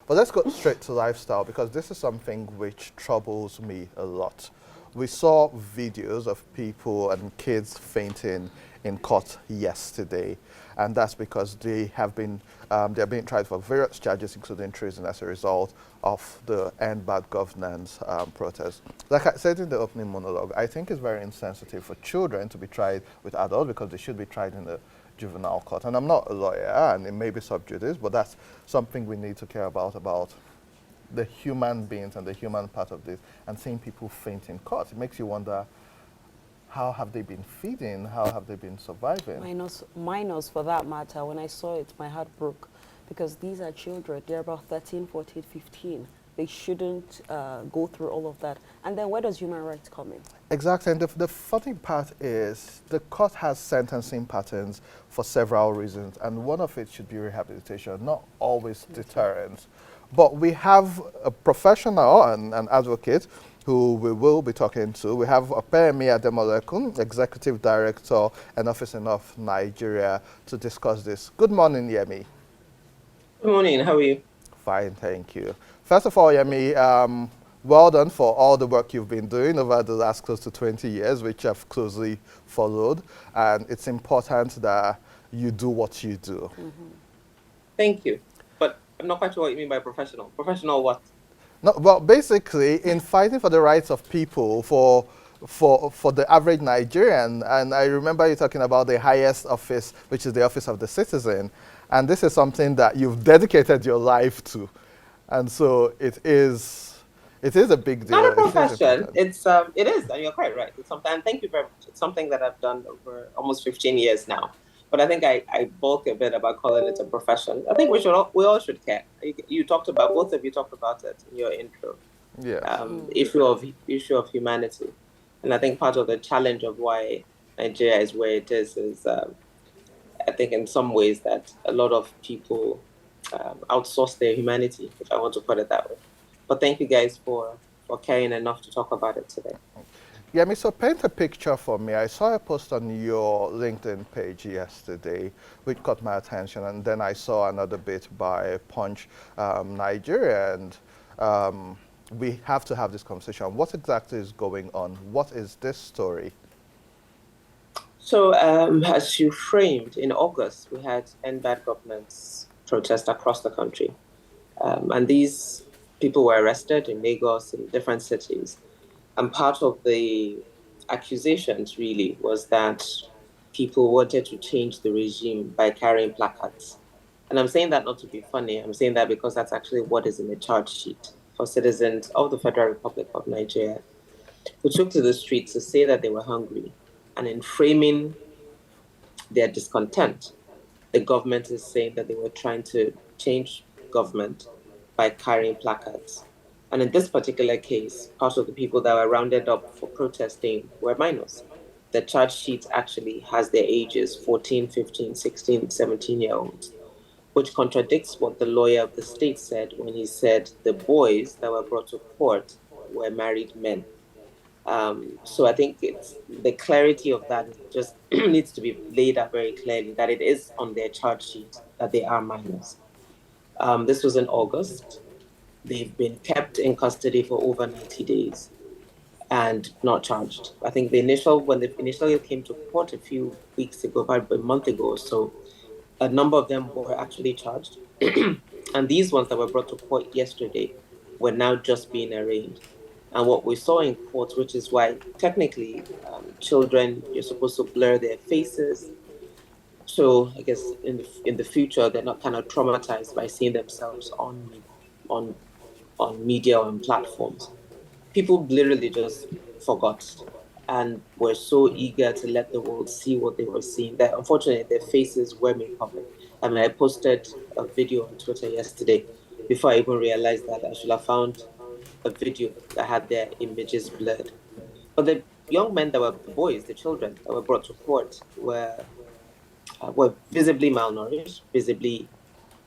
But let's go straight to lifestyle because this is something which troubles me a lot. We saw videos of people and kids fainting in court yesterday, and that's because they're being tried for various charges, including treason, as a result of the End Bad Governance protest. Like I said in the opening monologue, I think it's very insensitive for children to be tried with adults because they should be tried in the juvenile court. And I'm not a lawyer, and it may be sub judice, but that's something we need to care about the human beings and the human part of this, and seeing people faint in court. It makes you wonder, how have they been feeding? How have they been surviving? Minors for that matter. When I saw it, my heart broke because these are children. They're about 13, 14, 15. They shouldn't go through all of that. And then where does human rights come in? Exactly, and the funny part is the court has sentencing patterns for several reasons, and one of it should be rehabilitation, not always deterrence. But we have a professional and an advocate who we will be talking to. We have Yemi Ademolekun, Executive Director and Office of Nigeria, to discuss this. Good morning, Yemi. Good morning. How are you? Fine, thank you. First of all, Yemi, well done for all the work you've been doing over the last close to 20 years, which I've closely followed. And it's important that you do what you do. Thank you. But I'm not quite sure what you mean by professional. Professional what? No, well, basically, in fighting for the rights of people, for the average Nigerian, and I remember you talking about the highest office, which is the office of the citizen, and this is something that you've dedicated your life to, and so it is a big deal. Not a profession. It is, and you're quite right. It's something. And thank you very much. It's something that I've done over almost 15 years now. But I think I bulk a bit about calling it a profession. I think we all should care. Both of you talked about it in your intro. Yeah. Issue of humanity, and I think part of the challenge of why Nigeria is where it is I think in some ways that a lot of people outsource their humanity, if I want to put it that way. But thank you guys for caring enough to talk about it today. Yeah, so paint a picture for me. I saw a post on your LinkedIn page yesterday, which caught my attention, and then I saw another bit by Punch Nigeria, and we have to have this conversation. What exactly is going on? What is this story? So, as you framed, in August, we had End Bad Governance protests across the country, and these people were arrested in Lagos, in different cities. And part of the accusations really was that people wanted to change the regime by carrying placards. And I'm saying that not to be funny. I'm saying that because that's actually what is in the charge sheet for citizens of the Federal Republic of Nigeria who took to the streets to say that they were hungry. And in framing their discontent, the government is saying that they were trying to change government by carrying placards. And in this particular case, part of the people that were rounded up for protesting were minors. The charge sheet actually has their ages 14, 15, 16, 17-year-olds, which contradicts what the lawyer of the state said when he said the boys that were brought to court were married men. So I think it's the clarity of that just needs to be laid out very clearly that it is on their charge sheet that they are minors. This was in August. They've been kept in custody for over 90 days and not charged. I think when they initially came to court a few weeks ago, about a month ago or so, a number of them were actually charged. And these ones that were brought to court yesterday were now just being arraigned. And what we saw in court, which is why technically children, you're supposed to blur their faces. So I guess in the future, they're not kind of traumatized by seeing themselves on media or on platforms. People literally just forgot and were so eager to let the world see what they were seeing that unfortunately their faces were made public. I mean, I posted a video on Twitter yesterday before I even realized that I should have found a video that had their images blurred. But the young men that were the boys, the children that were brought to court were visibly malnourished, visibly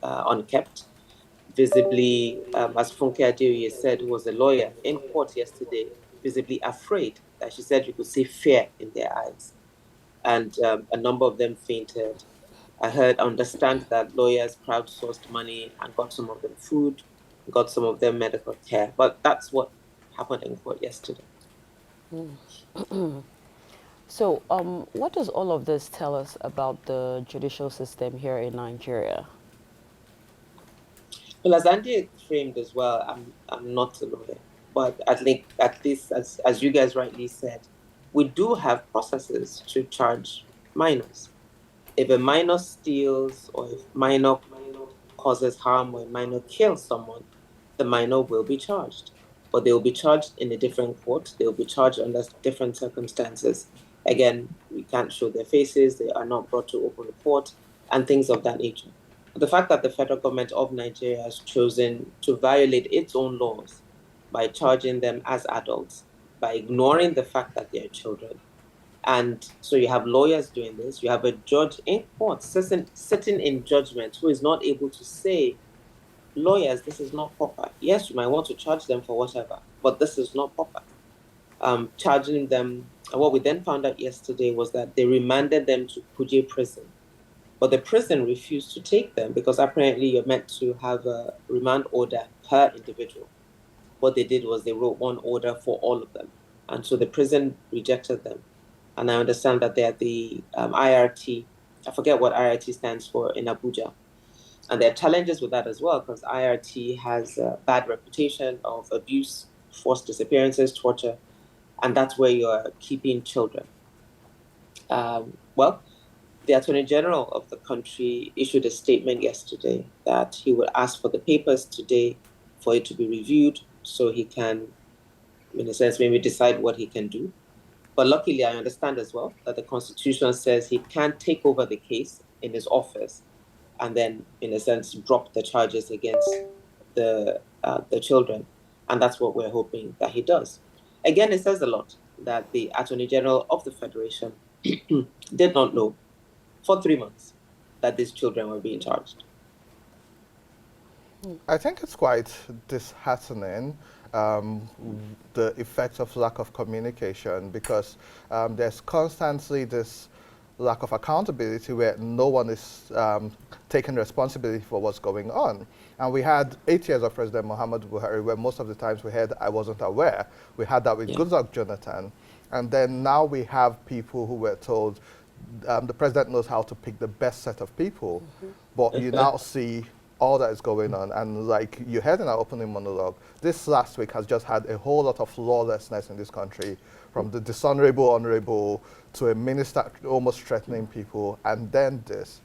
unkept, visibly, as Funke Adeoye said, who was a lawyer in court yesterday, visibly afraid. That she said you could see fear in their eyes. And a number of them fainted. Understand that lawyers crowdsourced money and got some of them food. got some of their medical care. But that's what happened in court yesterday. So, what does all of this tell us about the judicial system here in Nigeria? Well, as Andy framed as well, I'm not a lawyer, but at least as you guys rightly said, we do have processes to charge minors. If a minor steals or if minor causes harm or a minor kills someone, the minor will be charged. But they will be charged in a different court. They will be charged under different circumstances. Again, we can't show their faces. They are not brought to open court and things of that nature. The fact that the federal government of Nigeria has chosen to violate its own laws by charging them as adults, by ignoring the fact that they are children. And so you have lawyers doing this. You have a judge in court sitting in judgment who is not able to say, lawyers, this is not proper. Yes, you might want to charge them for whatever, but this is not proper. Charging them, and what we then found out yesterday was that they remanded them to Kuje prison. But the prison refused to take them because apparently you're meant to have a remand order per individual. What they did was they wrote one order for all of them. And so the prison rejected them. And I understand that they're the IRT. I forget what IRT stands for in Abuja. And there are challenges with that as well, because IRT has a bad reputation of abuse, forced disappearances, torture, and that's where you're keeping children. Well, the Attorney General of the country issued a statement yesterday that he will ask for the papers today for it to be reviewed so he can, in a sense, maybe decide what he can do. But luckily, I understand as well that the Constitution says he can't take over the case in his office and then, in a sense, drop the charges against the children. And that's what we're hoping that he does. Again, it says a lot that the Attorney General of the Federation did not know for 3 months that these children were being charged. I think it's quite disheartening, um, the effects of lack of communication, because there's constantly this lack of accountability where no one is taking responsibility for what's going on. And we had 8 years of President Muhammad Buhari where most of the times we heard, I wasn't aware. We had that with Goodluck Jonathan. And then now we have people who were told the president knows how to pick the best set of people. But you now see all that is going on. And like you heard in our opening monologue, this last week has just had a whole lot of lawlessness in this country, from the dishonorable honorable to a minister almost threatening people, and then this.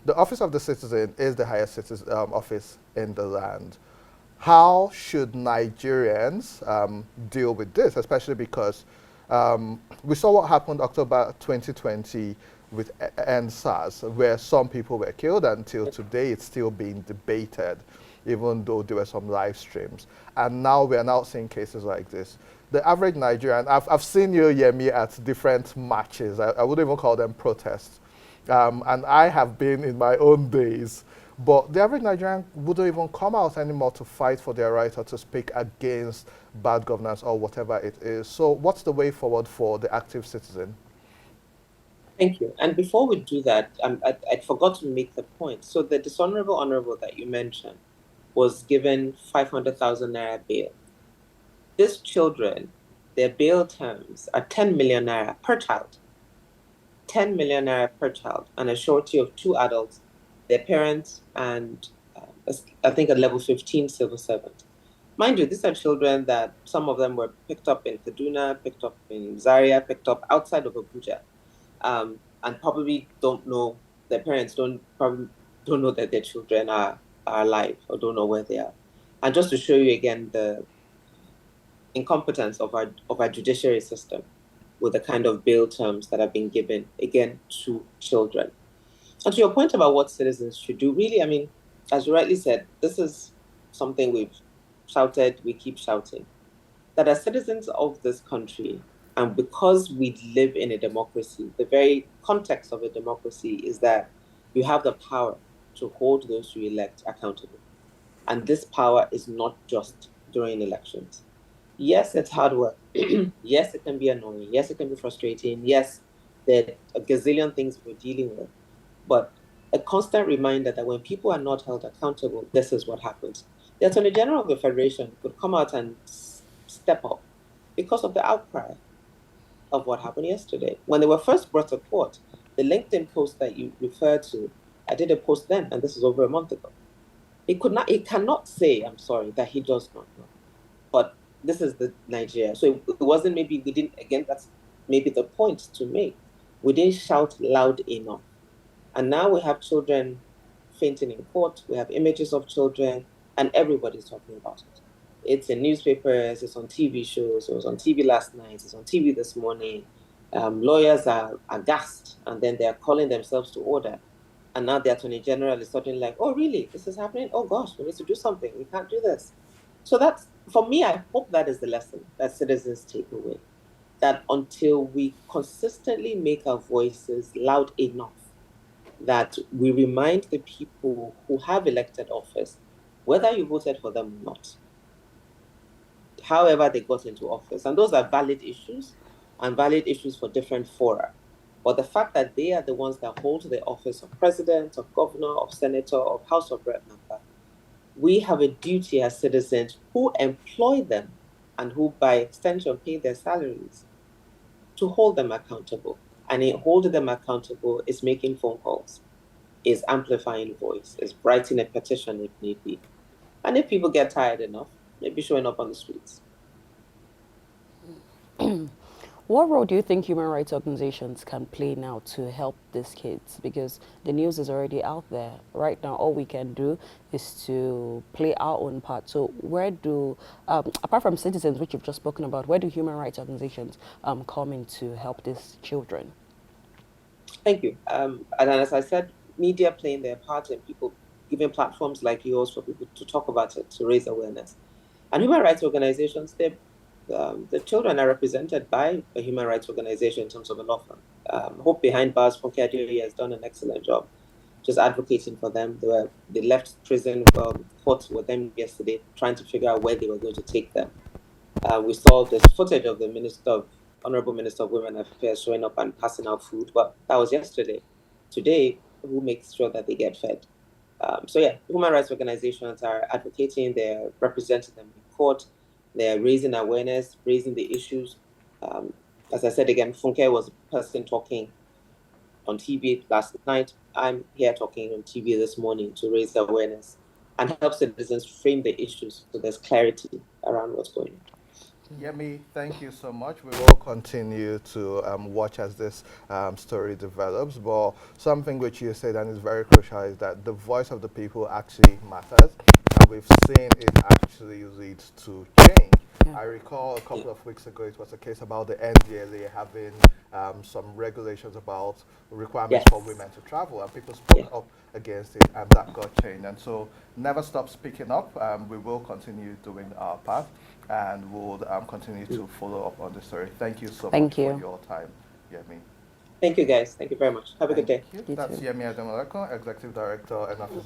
The office of the citizen is the highest office in the land. How should Nigerians deal with this, especially because we saw what happened October 2020 with NSAS, where some people were killed. Until today, it's still being debated, even though there were some live streams. And now we are now seeing cases like this. The average Nigerian, I've seen you, Yemi, at different marches. I wouldn't even call them protests. And I have been in my own days. But the average Nigerian wouldn't even come out anymore to fight for their right or to speak against bad governance or whatever it is. So what's the way forward for the active citizen? Thank you. And before we do that, I forgot to make the point. So the dishonorable honorable that you mentioned was given 500,000 naira bail. These children, their bail terms are 10 million naira per child. 10 million naira per child, and a surety of 2 adults, their parents, and I think a level 15 civil servant. Mind you, these are children that some of them were picked up in Kaduna, picked up in Zaria, picked up outside of Abuja, and probably don't know, their parents probably don't know that their children are alive or don't know where they are. And just to show you again the incompetence of our judiciary system with the kind of bail terms that have been given, again, to children. And to your point about what citizens should do, really, I mean, as you rightly said, this is something we've shouted, we keep shouting, that as citizens of this country, and because we live in a democracy, the very context of a democracy is that you have the power to hold those you elect accountable. And this power is not just during elections. Yes, it's hard work. Yes, it can be annoying. Yes, it can be frustrating. Yes, there are a gazillion things we're dealing with. But a constant reminder that when people are not held accountable, this is what happens. the Attorney General of the Federation could come out and step up because of the outcry of what happened yesterday. When they were first brought to court, the LinkedIn post that you referred to, I did a post then, and this is over a month ago. He cannot say, I'm sorry, that he does not know. But this is the Nigeria. So it wasn't maybe we didn't, again, that's maybe the point to make. We didn't shout loud enough. And now we have children fainting in court, we have images of children, and everybody's talking about it. It's in newspapers, it's on TV shows, it was on TV last night, it's on TV this morning. Lawyers are aghast, and then they're calling themselves to order. And now the Attorney General is suddenly like, oh, really? This is happening? Oh, gosh, we need to do something. We can't do this. So that's, for me, I hope that is the lesson that citizens take away. That until we consistently make our voices loud enough, that we remind the people who have elected office, whether you voted for them or not, however they got into office. And those are valid issues and valid issues for different fora. But the fact that they are the ones that hold the office of president, of governor, of senator, of House of Rep member, we have a duty as citizens who employ them and who by extension pay their salaries to hold them accountable. And in holding them accountable is making phone calls, is amplifying voice, is writing a petition if need be. And if people get tired enough, maybe showing up on the streets. What role do you think human rights organizations can play now to help these kids? Because the news is already out there. Right now, all we can do is to play our own part. So where do, apart from citizens, which you've just spoken about, where do human rights organizations come in to help these children? Thank you. And as I said, media playing their part and people giving platforms like yours for people to talk about it, to raise awareness. And human rights organizations, the children are represented by a human rights organization in terms of a law firm. Hope Behind Bars from Kadiri has done an excellent job just advocating for them. They left prison, court with them yesterday, trying to figure out where they were going to take them. We saw this footage of the Honorable Minister of Women Affairs showing up and passing out food, but that was yesterday. Today, who makes sure that they get fed? So yeah, human rights organizations are advocating, they're representing them in court, they're raising awareness, raising the issues. As I said again, Funke was a person talking on TV last night. I'm here talking on TV this morning to raise awareness and help citizens frame the issues so there's clarity around what's going on. Yemi, thank you so much. We will continue to watch as this story develops. But something which you said and is very crucial is that the voice of the people actually matters. And we've seen it actually leads to change. Yeah. I recall a couple of weeks ago, it was a case about the NDLA having some regulations about requirements for women to travel, and people spoke up against it, and that got changed. And so, never stop speaking up. We will continue doing our part, and we'll continue to follow up on the story. Thank you so much for your time, Yemi. Thank you, guys. Thank you very much. Have a good day. That's Yemi Ademolekun, Executive Director and Officer